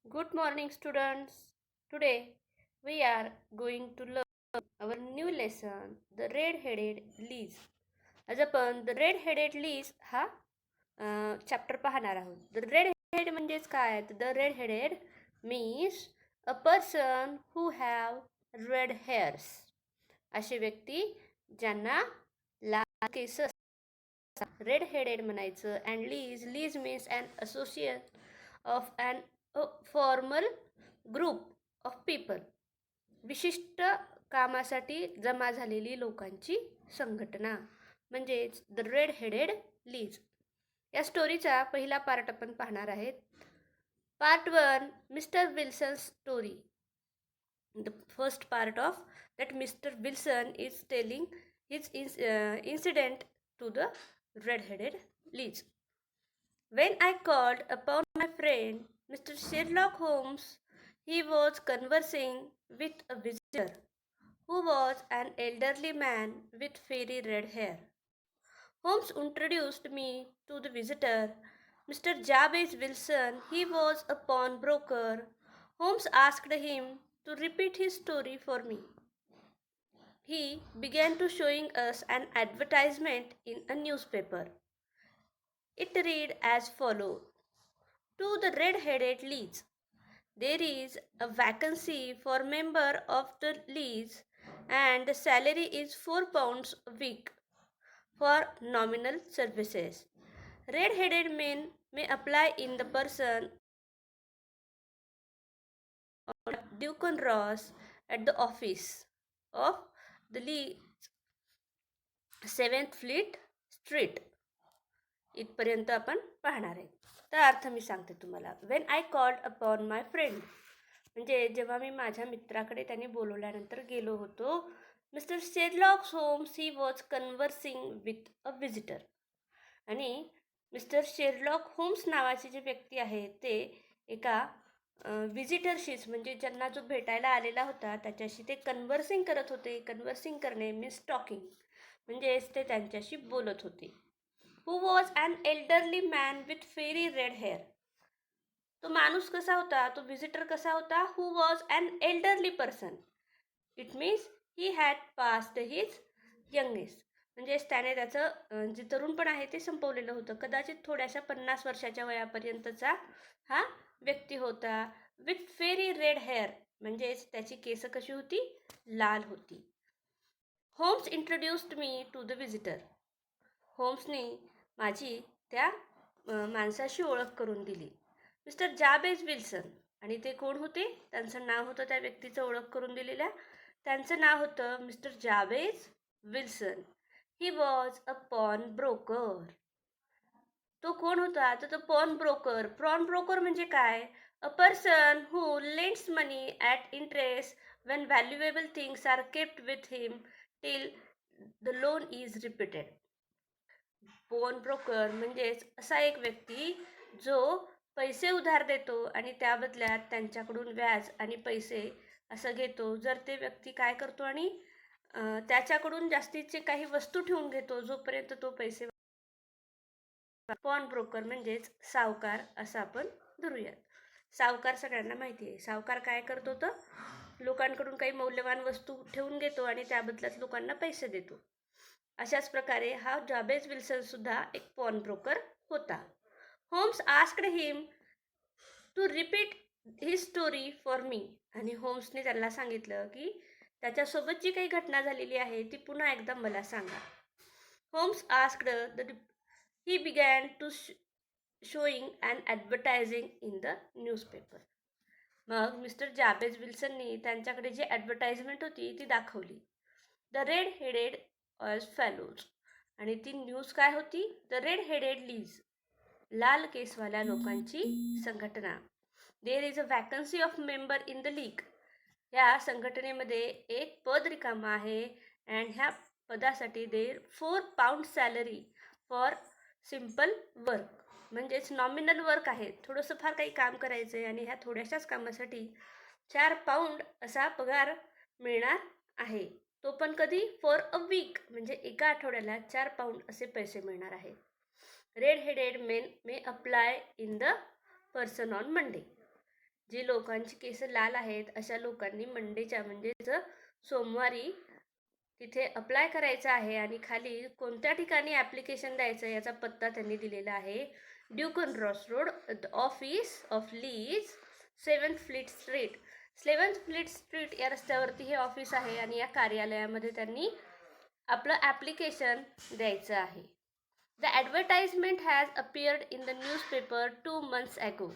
Good morning, students. Today we are going to learn our new lesson, The Red-Headed Liz. आज आपण the red headed League हा chapter पाहणार आहोत. The red head म्हणजेच काय? The red headed means a person who have red hairs. अशी व्यक्ती ज्यांना लाल केस रेड हेडेड म्हणायचं. And League means an associate of informal group of people. विशिष्ट कामासाठी जमा झालेली लोकांची संघटना म्हणजेच द रेड हेडेड लीज. या स्टोरीचा पहिला पार्ट आपण पाहणार आहेत. Part 1, mister Wilson story. The first part of that Mr. Wilson is telling his incident to the red-headed Liz. When I called upon my friend Mr. Sherlock Holmes, he was conversing with a visitor who was an elderly man with fiery red hair. Holmes introduced me to the visitor, Mr. Jabez Wilson. He was a pawnbroker. Holmes asked him to repeat his story for me. He began to showing us an advertisement in a newspaper. It read as follows: To the red-headed Leeds, there is a vacancy for member of the Leeds, and the salary is £4 a week for nominal services. Red-headed men may apply in the person of Deacon Ross at the office of the Leeds 7th Fleet Street. इथपर्यंत आपण पाहणार आहे. तर अर्थ मी सांगते तुम्हाला. When I called upon my friend म्हणजे जेव्हा मी माझ्या मित्राकडे त्यांनी बोलवल्यानंतर गेलो होतो. Mister Sherlock Holmes he was conversing with a visitor. आणि मिस्टर शेरलॉक होम्स नावाचे जे व्यक्ती आहे ते एका विजिटरशीच म्हणजे ज्यांना जो भेटायला आलेला होता त्याच्याशी ते कन्व्हर्सिंग करत होते. कन्व्हर्सिंग करणे मीन्स टॉकिंग म्हणजेच ते त्यांच्याशी बोलत होते. Who was an elderly man with fiery red hair. तो माणूस कसा होता, तो विजिटर कसा होता? Who was an elderly person. It means he had passed his youngest. म्हणजेच त्याने त्याचं जे तरुणपण आहे ते संपवलेलं होतं. कदाचित थोड्याशा 50 वर्षाच्या वयापर्यंतचा हा व्यक्ती होता. विथ फेरी रेड हेअर म्हणजेच त्याची केस कशी होती? लाल होती. Holmes introduced me to the visitor. होम्सने माझी त्या माणसाशी ओळख करून दिली. Mister Jabez Wilson. आणि ते कोण होते? त्यांचं नाव होतं त्या व्यक्तीचं ओळख करून दिलेल्या. त्यांचं नाव होतं mister Jabez Wilson. He was a pawnbroker. तो कोण होता? तर तो पॉन ब्रोकर. पॉन ब्रोकर म्हणजे काय? अ person who lends money at interest when valuable things are kept with him till the loan is repeated. Pawn broker म्हणजेच असा एक व्यक्ती जो पैसे उधार देतो आणि त्या बदल्यात त्यांच्याकडून व्याज आणि पैसे असं घेतो. जर ते व्यक्ती काय करतो आणि त्याच्याकडून जास्तीचे काही वस्तू ठेवून घेतो जोपर्यंत तो पैसे. पॉन ब्रोकर म्हणजेच सावकार असं आपण धरूयात. सावकार सगळ्यांना माहिती आहे. सावकार काय करतो तर लोकांकडून काही मौल्यवान वस्तू ठेवून घेतो आणि त्या बदल्यात लोकांना पैसे देतो. अशाच प्रकारे हा जाबेज विल्सन सुद्धा एक पॉन ब्रोकर होता. Holmes asked him to repeat he story for me. आणि होम्सने त्याला सांगितलं की त्याच्यासोबत जी काही घटना झालेली आहे ती पुन्हा एकदा मला सांगा. Holmes asked he began to showing an advertising in the newspaper. मग मिस्टर जाबेज विल्सननी त्यांच्याकडे जी ॲडव्हर्टाइजमेंट होती ती दाखवली. द रेड हेडेड ऑज फॅलोज. आणि ती न्यूज काय होती? The red headed league. लाल केसवाल्या लोकांची संघटना. There is a vacancy of member in the league. या संघटनेमध्ये एक पद रिकाम आहे. अँड ह्या पदासाठी there £4 salary for simple work. म्हणजेच नॉमिनल वर्क आहे. थोडंसं फार काही काम करायचं आहे आणि ह्या थोड्याशाच कामासाठी £4 असा पगार मिळणार आहे. तो पण कधी? फॉर अ वीक म्हणजे एका आठवड्याला £4 असे पैसे मिळणार आहे. Red headed men may apply in the person on Monday. जी लोकांची केस लाल आहेत अशा लोकांनी मंडेच्या म्हणजेच सोमवारी तिथे अप्लाय करायचं आहे आणि खाली कोणत्या ठिकाणी ॲप्लिकेशन द्यायचं याचा पत्ता त्यांनी दिलेला आहे. Duncan Ross road, the office of league, 7th Fleet Street. 7th Fleet Street या रस्त्यावरती हे ऑफिस आहे आणि या कार्यालयामध्ये त्यांनी आपलं ॲप्लिकेशन द्यायचं आहे. The advertisement has appeared in the newspaper 2 months ago.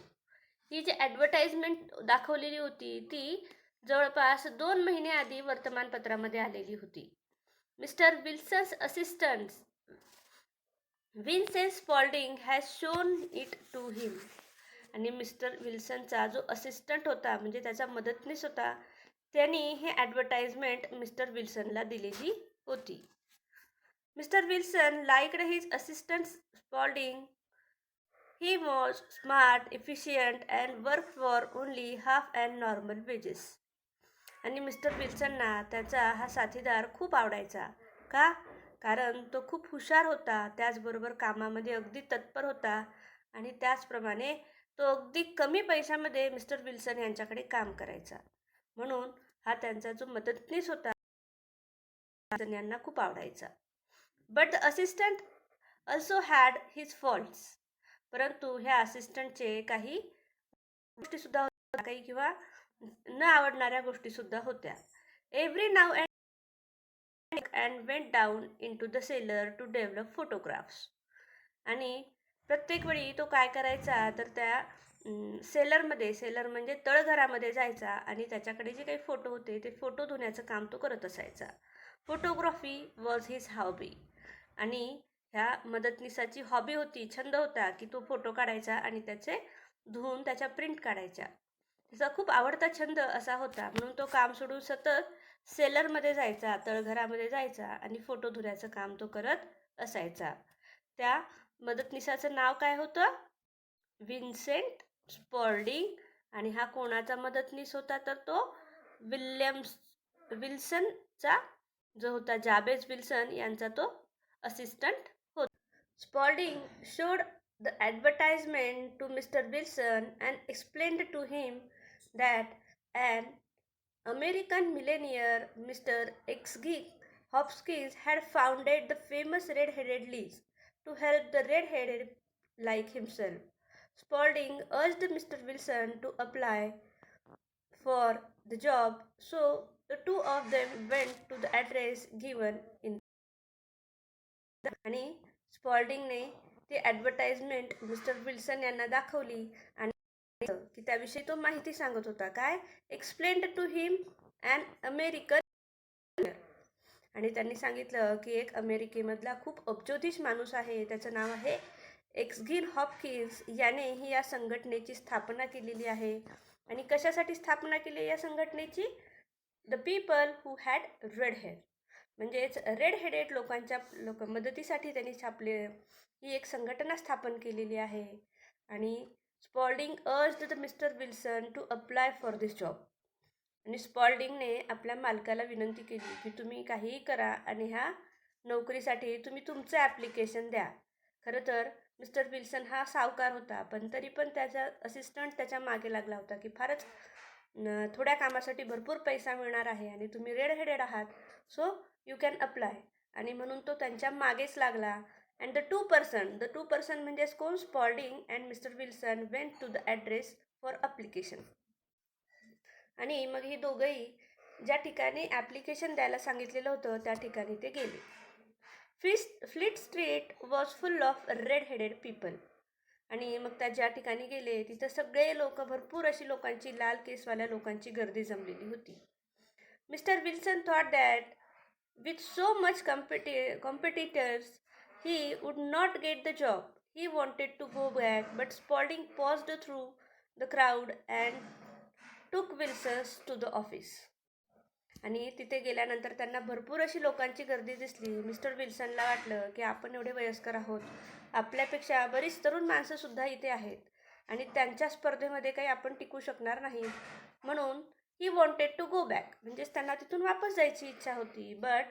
ही जी ॲडव्हर्टाइजमेंट दाखवलेली होती ती जवळपास 2 महिने आधी वर्तमानपत्रामध्ये आलेली होती. Mister Wilson's assistant Vincent Spaulding has shown it to him. आणि मिस्टर विल्सनचा जो असिस्टंट होता म्हणजे त्याचा मदतनीस होता त्यांनी हे ॲडव्हर्टाइजमेंट मिस्टर विल्सनला दिलेली होती. Mister Wilson liked his assistant Spaulding. He was smart, efficient and worked for only half and normal wages. आणि मिस्टर विल्सनना त्याचा हा साथीदार खूप आवडायचा. का? कारण तो खूप हुशार होता, त्याचबरोबर कामामध्ये अगदी तत्पर होता आणि त्याचप्रमाणे तो अगदी कमी पैशामध्ये मिस्टर विल्सन यांच्याकडे काम करायचा. म्हणून हा त्यांचा जो मदतनीस होता यांना खूप आवडायचा. But the assistant also had his faults. परंतु ह्या असिस्टंटचे काही गोष्टी सुद्धा होत्या, काही किंवा न आवडणाऱ्या गोष्टी सुद्धा होत्या. Every now and went down into the cellar to develop photographs. आणि प्रत्येक वेळी तो काय करायचा तर त्या सेलर म्हणजे तळघरामध्ये जायचा आणि त्याच्याकडे जे काही फोटो होते ते फोटो धुण्याचं काम तो करत असायचा. Photography was his hobby. आणि ह्या मदतनीसाची हॉबी होती, छंद होता की तो फोटो काढायचा आणि त्याचे धुवून त्याच्या प्रिंट काढायच्या. तिचा खूप आवडता छंद असा होता म्हणून तो काम सोडून सतत सेलरमध्ये जायचा, तळघरामध्ये जायचा आणि फोटो धुण्याचं काम तो करत असायचा. त्या मदतनीसाचं नाव काय होतं? Vincent Spalding. आणि हा कोणाचा मदतनीस होता तर तो विल्सनचा जो होता जाबेज विल्सन यांचा तो असिस्टंट होता. Spalding showed the advertisement to Mr. Wilson and explained to him that an American millionaire, Mr. X.G. Hopkins, had founded the famous Red-Headed League to help the red-headed like himself. Spaulding urged Mr. Wilson to apply for the job, so the two of them went to the address given in. आणि स्पॉल्डिंगने ती advertisement mister Wilson यांना दाखवली आणि की त्याविषयी तो माहिती सांगत होता. काय? Explained to him an American. आणि त्यांनी सांगितलं की एक अमेरिकेमधला खूप अब्जोधीश माणूस आहे, त्याचं नाव आहे एक्सगिन हॉपकिन्स. याने ही या संघटनेची स्थापना केलेली आहे. आणि कशासाठी स्थापना केली या संघटनेची? The people who had red hair. म्हणजेच रेड हेडेड लोकांच्या मदतीसाठी त्यांनी ही एक संघटना स्थापन केलेली आहे. आणि Spaulding urged the mister Wilson to apply for this job. आणि स्पॉल्डिंगने आपल्या मालकाला विनंती केली की तुम्ही काहीही करा आणि ह्या नोकरीसाठी तुम्ही तुमचं ॲप्लिकेशन द्या. खरं तर मिस्टर विल्सन हा सावकार होता, पण तरी पण त्याचा असिस्टंट त्याच्या मागे लागला होता की फारच थोड्या कामासाठी भरपूर पैसा मिळणार आहे आणि तुम्ही रेड हेडेड आहात, सो यू कॅन अप्लाय. आणि म्हणून तो त्यांच्या मागेच लागला. अँड द टू पर्सन म्हणजेच कोण? Spaulding and mister Wilson went to the address for application. आणि मग ही दोघंही ज्या ठिकाणी ॲप्लिकेशन द्यायला सांगितलेलं होतं त्या ठिकाणी ते गेले. Fleet street was full of red headed people. आणि मग त्या ज्या ठिकाणी गेले तिथं सगळे लोक, भरपूर अशी लोकांची, लाल केसवाल्या लोकांची गर्दी जमलेली होती. Mister Wilson thought that with so much competitors he would not get the job. He wanted to go back, but Spaulding paused through the crowd and took Wilson to the office. आणि तिथे गेल्यानंतर त्यांना भरपूर अशी लोकांची गर्दी दिसली. Mister विल्सनला वाटलं की आपण एवढे वयस्कर आहोत, आपल्यापेक्षा बरीच तरुण माणसंसुद्धा इथे आहेत आणि त्यांच्या स्पर्धेमध्ये काही आपण टिकू शकणार नाही. म्हणून he wanted to go back, म्हणजेच त्यांना तिथून वापस जायची इच्छा होती. But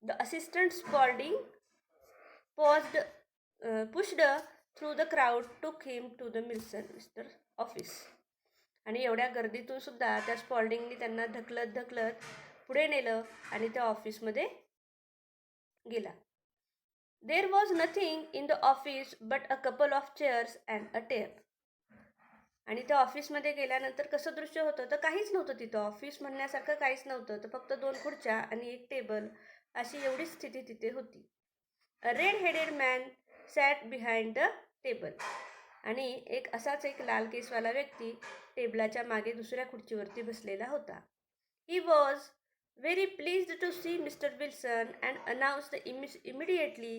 the assistant Spaulding pushed through the crowd, took him to the mister office. आणि एवढ्या गर्दीतून सुद्धा त्या स्पॉल्डिंगनी त्यांना ढकलत पुढे नेलं आणि त्या ऑफिसमध्ये गेला. There was nothing in the office but a couple of chairs and a tape. आणि त्या ऑफिसमध्ये गेल्यानंतर कसं दृश्य होतं तर काहीच नव्हतं तिथं. ऑफिस म्हणण्यासारखं काहीच नव्हतं. तर फक्त 2 खुर्च्या आणि एक टेबल अशी एवढी स्थिती तिथे होती. A red headed man sat behind the table. आणि एक लाल केसवाला व्यक्ती टेबलाच्या मागे दुसऱ्या खुर्चीवरती बसलेला होता. He was very pleased to see Mr. Wilson and announced immediately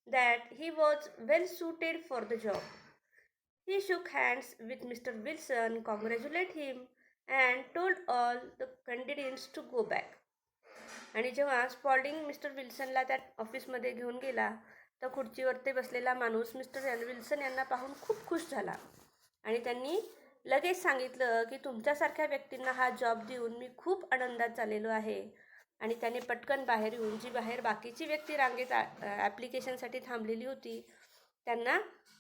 that he was well suited for the job. He shook hands with Mr. Wilson, congratulated him, and told all the candidates to go back. आणि जेव्हा Spalding mister विल्सनला त्या ऑफिसमध्ये घेऊन गेला तर खुर्चीवरती बसलेला माणूस mister Wilson यांना पाहून खूप खुश झाला आणि त्यांनी लगेच सांगितलं की तुमच्यासारख्या व्यक्तींना हा जॉब देऊन मी खूप आनंदात चाललेलो आहे. आणि त्याने पटकन बाहेर येऊन जी बाहेर बाकीची व्यक्ती रांगेत ॲप्लिकेशनसाठी थांबलेली होती त्यांना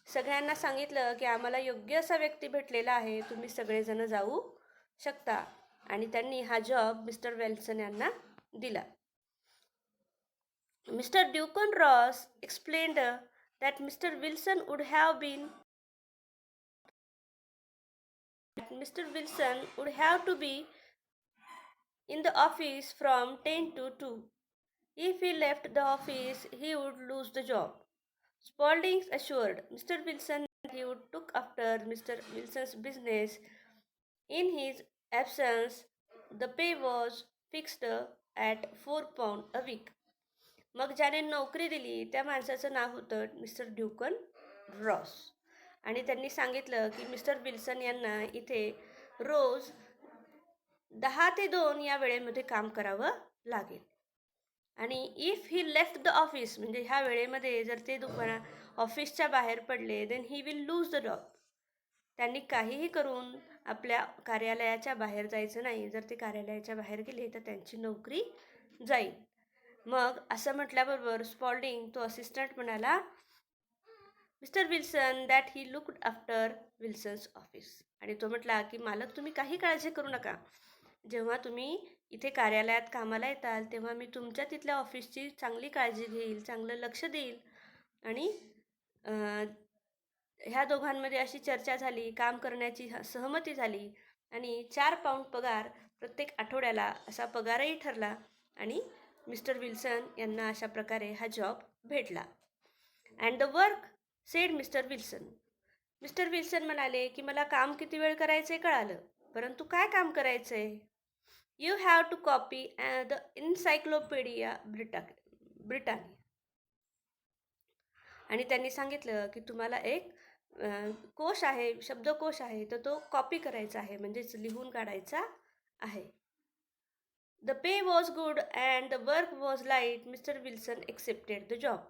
सगळ्यांना सांगितलं की आम्हाला योग्य असा व्यक्ती भेटलेला आहे, तुम्ही सगळेजण जाऊ शकता. आणि त्यांनी हा जॉब मिस्टर विल्सन यांना दिला. Mr. Duncan Ross explained that Mr. Wilson would have to be in the office from 10 to 2. If he left the office, he would lose the job. Spaulding assured Mr. Wilson that he would look after Mr. Wilson's business. In his absence, the pay was fixed at £4 a week. मग ज्याने नोकरी दिली त्या माणसाचं नाव होतं mister Duncan Ross. आणि त्यांनी सांगितलं की मिस्टर विल्सन यांना इथे रोज 10 ते 2 या वेळेमध्ये काम करावं लागेल. आणि if he left the office म्हणजे ह्या वेळेमध्ये जर ते ऑफिसच्या बाहेर पडले then he will lose the job. त्यांनी काहीही करून आपल्या कार्यालयाच्या बाहेर जायचं नाही. जर ते कार्यालयाच्या बाहेर गेले तर त्यांची नोकरी जाईल. मग असं म्हटल्याबरोबर स्पॉल्डिंग तो असिस्टंट म्हणाला mister Wilson that he looked after Wilson's office. आणि तो म्हटला की मालक तुम्ही काही काळजी करू नका. जेव्हा तुम्ही इथे कार्यालयात कामाला येताल तेव्हा मी तुमच्या तिथल्या ऑफिसची चांगली काळजी घेईल, चांगलं लक्ष देईल. आणि ह्या दोघांमध्ये अशी चर्चा झाली, काम करण्याची सहमती झाली आणि £4 पगार प्रत्येक आठवड्याला असा पगारही ठरला. आणि मिस्टर विल्सन यांना अशा प्रकारे हा जॉब भेटला. And the work sed mister Wilson. Mister Wilson म्हणाले की मला काम किती वेळ करायचे कळालं, परंतु काय काम करायचंय? You have to copy the encyclopedia Britannia. आणि त्यांनी सांगितलं की तुम्हाला एक कोश आहे, शब्दकोश आहे, तर तो कॉपी करायचा आहे, म्हणजेच लिहून काढायचा आहे. The pay was good and the work was light. Mr. Wilson accepted the job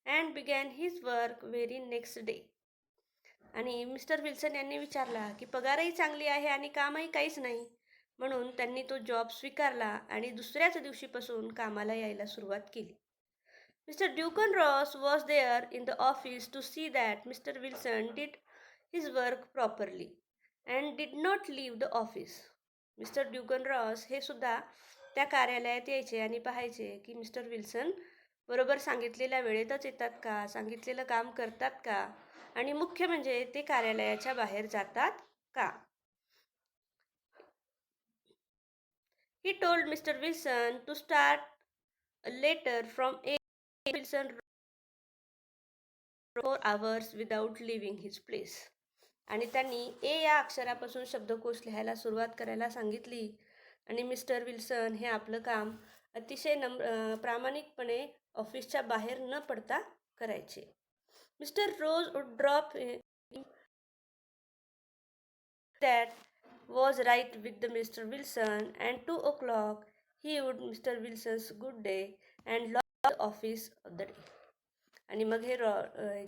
and began his work very next day. आणि मिस्टर विल्सन यांनी विचारला की पगारही चांगली आहे आणि कामही काहीच नाही, म्हणून त्यांनी तो जॉब स्वीकारला आणि दुसऱ्याच दिवशीपासून कामाला यायला सुरुवात केली. Mr. Duncan Ross was there in the office to see that Mr. Wilson did his work properly and did not leave the office. Mister Duncan Ross हे सुद्धा त्या कार्यालयात यायचे आणि पाहायचे की मिस्टर विल्सन बरोबर सांगितलेल्या वेळेतच येतात का, सांगितलेलं काम करतात का, आणि मुख्य म्हणजे ते कार्यालयाच्या बाहेर जातात का. He told Mr. Wilson to start a letter from A. Wilson 4 hours without leaving his place. आणि त्यांनी ए या अक्षरापासून शब्दकोश लिहायला सुरुवात करायला सांगितली. आणि मिस्टर विल्सन हे आपलं काम अतिशय प्रामाणिकपणे ऑफिसच्या बाहेर न पडता करायचे. Mister Ross would drop that was right with the Mr. Wilson and 2 o'clock he would Mr. Wilson's good day and lock the office of the day. आणि मग हे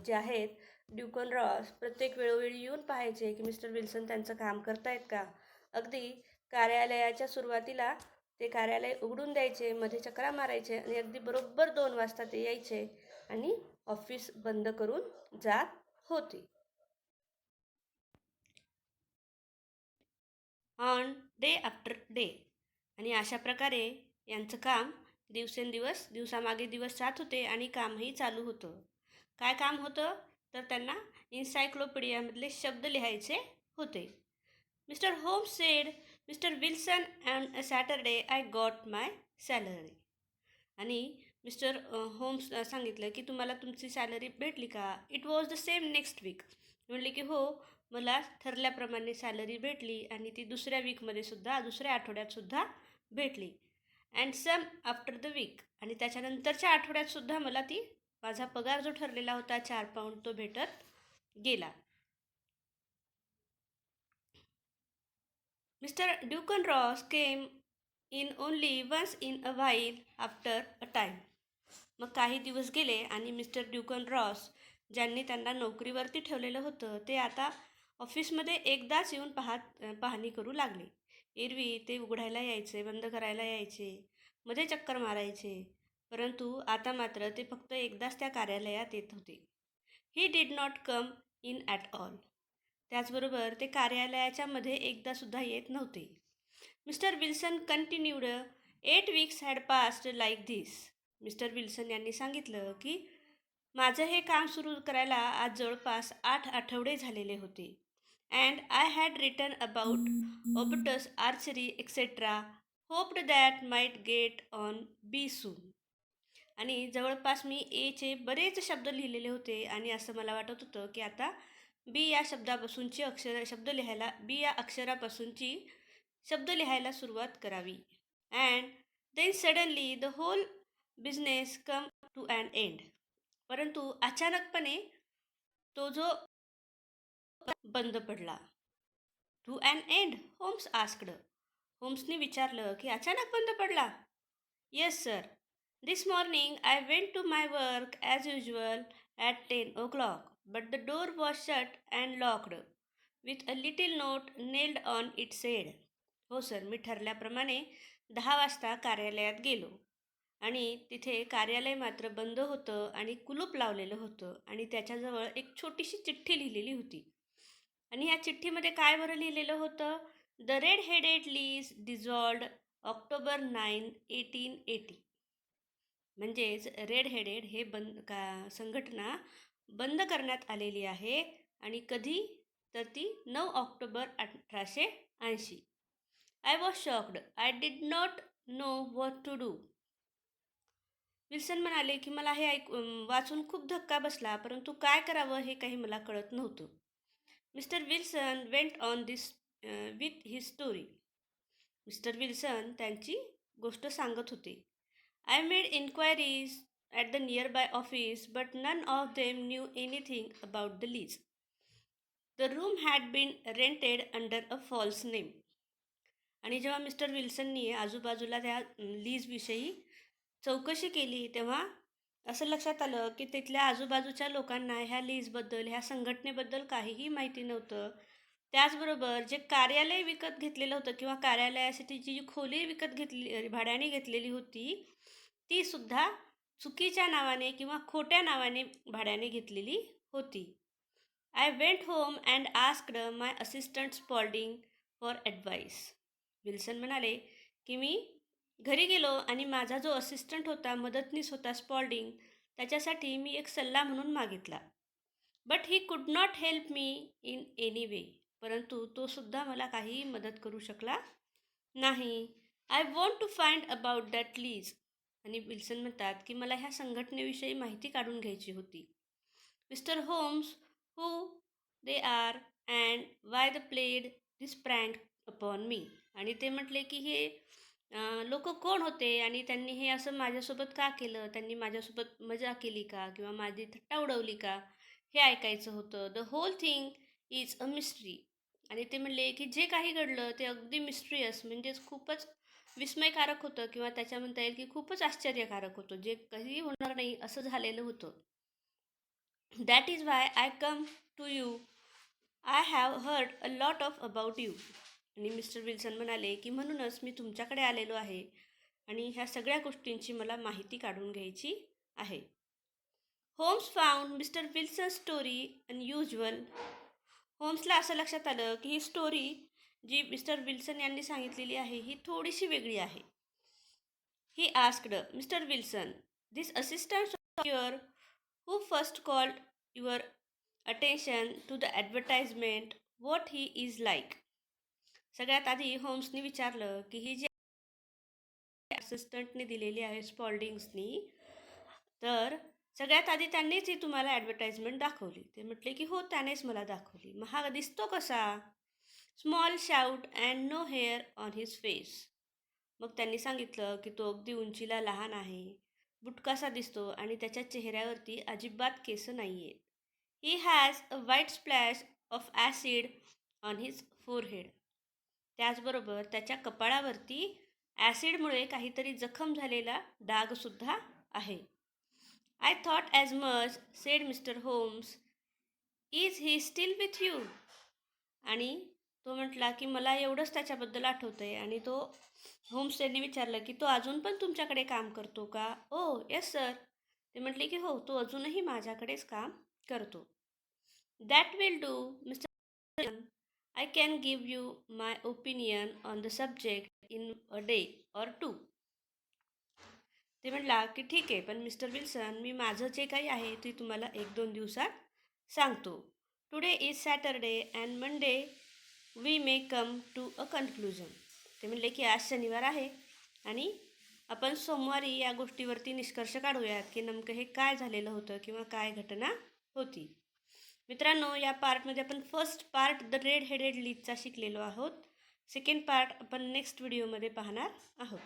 जे आहेत ड्युकन रॉस प्रत्येक वेळोवेळी येऊन पाहायचे की मिस्टर विल्सन त्यांचं काम करतायत का. अगदी कार्यालयाच्या सुरुवातीला ते कार्यालय उघडून द्यायचे, मध्ये चक्रा मारायचे आणि अगदी बरोबर 2 वाजता ते यायचे आणि ऑफिस बंद करून जात होते. On day after day. आणि अशा प्रकारे यांचं काम दिवसेंदिवस दिवसामागे दिवस जात होते आणि कामही चालू होतं. काय काम होतं? तर त्यांना इन्सायक्लोपीडियामधले शब्द लिहायचे होते. Mister Holmes said, mister Wilson, on a Saturday I got my salary. आणि मिस्टर होम्स सांगितलं की तुम्हाला तुमची सॅलरी भेटली का? It was the same next week. म्हणले की हो, मला ठरल्याप्रमाणे सॅलरी भेटली आणि ती दुसऱ्या वीकमध्ये सुद्धा, दुसऱ्या आठवड्यात सुद्धा भेटली. And some after the week. आणि त्याच्यानंतरच्या आठवड्यात सुद्धा मला ती माझा पगार जो ठरलेला होता 4 पाऊंड तो भेटत गेला. Mister Duncan Ross came in only once in a while after a time. मग काही दिवस गेले आणि मिस्टर ड्युकन रॉस, ज्यांनी त्यांना नोकरीवरती ठेवलेलं होतं, ते आता ऑफिसमध्ये एकदाच येऊन पाहणी करू लागले. एरवी ते उघडायला यायचे, बंद करायला यायचे, मध्ये चक्कर मारायचे, परंतु आता मात्र ते फक्त एकदाच त्या कार्यालयात येत होते. He did not come in at all. त्याचबरोबर ते कार्यालयाच्या मध्ये एकदासुद्धा येत नव्हते. Mister Wilson continued, 8 weeks had passed like this. Mister Wilson यांनी सांगितलं की माझं हे काम सुरू करायला आज जवळपास 8 आठवडे झालेले होते. And I had written about abbots archery etcetera, hoped that might get on B soon. आणि जवळपास मी एचे बरेच शब्द लिहिलेले होते आणि असं मला वाटत होतं की आता बी या शब्दापासूनची बी या अक्षरापासूनची शब्द लिहायला सुरुवात करावी. And then suddenly the whole business come to and end. परंतु अचानकपणे तो जो बंद पडला. To and end? Holmes asked. होम्सने विचारलं की अचानक बंद पडला? Yes sir. This morning I went to my work as usual at 10 o'clock, but the door was shut and locked with a little note nailed on it said. हो sir, मी ठरल्याप्रमाणे 10 वाजता कार्यालयात गेलो आणि तिथे कार्यालय मात्र बंद होतं आणि कुलूप लावलेलं होतं आणि त्याच्याजवळ एक छोटीशी चिठ्ठी लिहिलेली होती. आणि ह्या चिठ्ठीमध्ये काय बरं लिहिलेलं होतं? The red headed lease dissolved October 9, 1880. म्हणजेच रेड हेडेड हे संघटना बंद करण्यात आलेली आहे. आणि कधी? तर ती 9 October 1880. I was shocked. I did not know what to do. Wilson म्हणाले की मला हे वाचून खूप धक्का बसला, परंतु काय करावं हे काही मला कळत नव्हतं. Mister Wilson went on this with his story. Mister Wilson त्यांची गोष्ट सांगत होते. I made inquiries at the nearby office, but none of them knew anything about the League. The room had been rented under a false name. आणि जेव्हा mister विल्सननी आजूबाजूला त्या लीजविषयी चौकशी केली, तेव्हा असं लक्षात आलं की तिथल्या आजूबाजूच्या लोकांना ह्या लीजबद्दल, ह्या संघटनेबद्दल काहीही माहिती नव्हतं. त्याचबरोबर जे कार्यालय विकत घेतलेलं होतं किंवा कार्यालयासाठी जी खोली विकत घेतली, भाड्याने घेतलेली होती, ती सुद्धा चुकीच्या नावाने किंवा खोट्या नावाने भाड्याने घेतलेली होती. I went home and asked my assistant Spaulding for advice. Wilson म्हणाले की मी घरी गेलो आणि माझा जो असिस्टंट होता, मदतनीस होता स्पॉल्डिंग, त्याच्यासाठी मी एक सल्ला म्हणून मागितला. But he could not help me in any way. परंतु तो सुद्धा मला काहीही मदत करू शकला नाही. I want to find about that League. आणि विल्सन म्हणतात की मला ह्या संघटनेविषयी माहिती काढून घ्यायची होती. Mister Holmes, who they are and why the played this prank upon me. आणि ते म्हटले की हे लोक कोण होते आणि त्यांनी हे असं माझ्यासोबत का केलं, त्यांनी माझ्यासोबत मजा केली का किंवा माझी थट्टा उडवली का, हे ऐकायचं होतं. The whole thing is a mystery. आणि ते म्हणले की जे काही घडलं ते अगदी मिस्ट्रियस, म्हणजेच खूपच विस्मयकारक होतं किंवा त्याच्या म्हणता येईल की खूपच आश्चर्यकारक होतं, जे कधीही होणार नाही असं झालेलं होतं. That is why I come to you. I have heard a lot of about you. आणि मिस्टर विल्सन म्हणाले की म्हणूनच मी तुमच्याकडे आलेलो आहे आणि ह्या सगळ्या गोष्टींची मला माहिती काढून घ्यायची आहे. Holmes found mister Wilson story unusual. होम्सला असं लक्षात आलं की ही स्टोरी जी मिस्टर विल्सन यांनी सांगितलेली आहे ही थोडीशी वेगळी आहे. He asked, mister Wilson, this assistant of your who first called your attention to the advertisement what he is like. सगळ्यात आधी होम्सनी विचारलं की ही जी असिस्टंटने दिलेली आहे स्पॉल्डिंग्सनी, तर सगळ्यात आधी त्यांनीच ही तुम्हाला ॲडव्हर्टाइजमेंट दाखवली. ते म्हटले की हो, त्यानेच मला दाखवली. मग हा दिसतो कसा? Small stout and no hair on his face. मग त्यांनी सांगितलं की तो अगदी उंचीला लहान आहे, बुटकासा दिसतो आणि त्याच्या चेहऱ्यावरती अजिबात केस नाही आहेत. He has a white splash of acid on his forehead. त्याचबरोबर त्याच्या कपाळावरती ॲसिडमुळे काहीतरी जखम झालेला डागसुद्धा आहे. I thought as much, said mister Holmes. Is he still with you? आणि तो म्हटला की मला एवढंच त्याच्याबद्दल आठवतं आहे. आणि तो होम्स यांनी विचारलं की तो अजून पण तुमच्याकडे काम करतो का? Oh yes sir. ते म्हटले की हो, तो अजूनही माझ्याकडेच काम करतो. That will do mister, I can give you my opinion on the subject in a day or two. ते म्हटला की ठीक आहे, पण मिस्टर विल्सन, मी माझं जे काही आहे ते तुम्हाला 1-2 दिवसात सांगतो. Today is Saturday and Monday we may come to a conclusion. ते म्हणले की आज शनिवार आहे आणि आपण सोमवारी या गोष्टीवरती निष्कर्ष काढूयात की नेमकं हे काय झालेलं होतं किंवा काय घटना होती. मित्रांनो, या पार्टमध्ये आपण first part the red headed लीचचा शिकलेलो आहोत. सेकंड पार्ट आपण नेक्स्ट व्हिडिओमध्ये पाहणार आहोत.